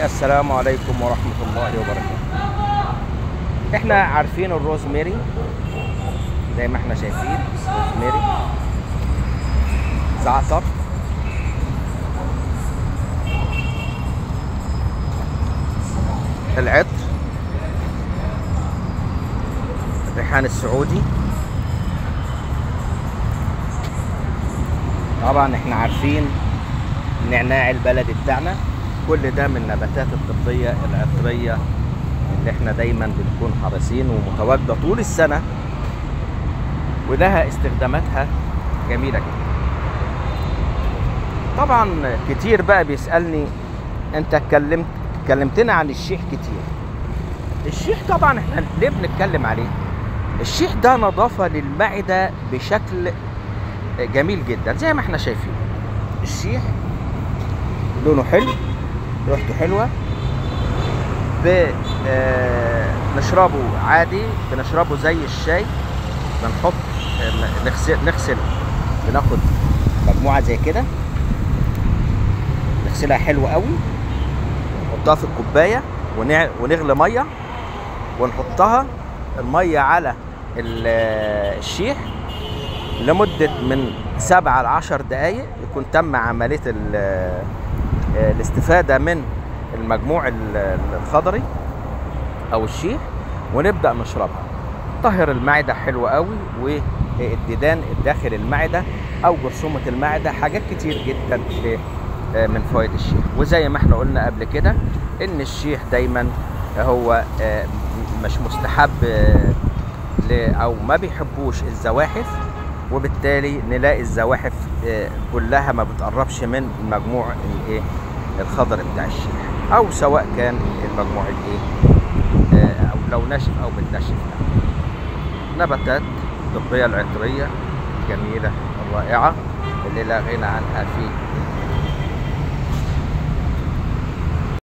السلام عليكم ورحمة الله وبركاته. احنا عارفين الروزميري زي ما احنا شايفين، روزميري، زعتر، العطر، الريحان السعودي. طبعا احنا عارفين النعناع البلدي بتاعنا. كل ده من النباتات الطبية العطرية اللي احنا دايما بنكون حريصين ومتواجدة طول السنة، ولها استخداماتها جميلة جدا. طبعا كتير بقى بيسألني انت اتكلمتنا عن الشيح كتير. الشيح طبعا احنا ليه بنتكلم عليه؟ الشيح ده نظافة للمعدة بشكل جميل جدا زي ما احنا شايفين. الشيح لونه حلو، ريحته حلوة، بنشربه عادي، بنشربه زي الشاي، بنحط نغسل، بناخد مجموعة زي كده نغسلها حلو قوي، نحطها في الكوباية ونغلي مية، ونحطها المية على الشيح لمدة من 7 ل 10 دقايق، يكون تم عملية الاستفادة من المجموع الخضري او الشيح، ونبدأ نشربها. طهر المعدة حلو قوي، والديدان داخل المعدة او جرثومة المعدة، حاجات كتير جدا من فوائد الشيح. وزي ما احنا قلنا قبل كده ان الشيح دايما هو مش مستحب او ما بيحبوش الزواحف، وبالتالي نلاقي الزواحف كلها ما بتقربش من المجموع الخضر بتاع الشيح، او سواء كان المجموع او لو ناشف او متنشف. نباتات طبية العطرية جميلة رائعة اللي لا غنى عنها في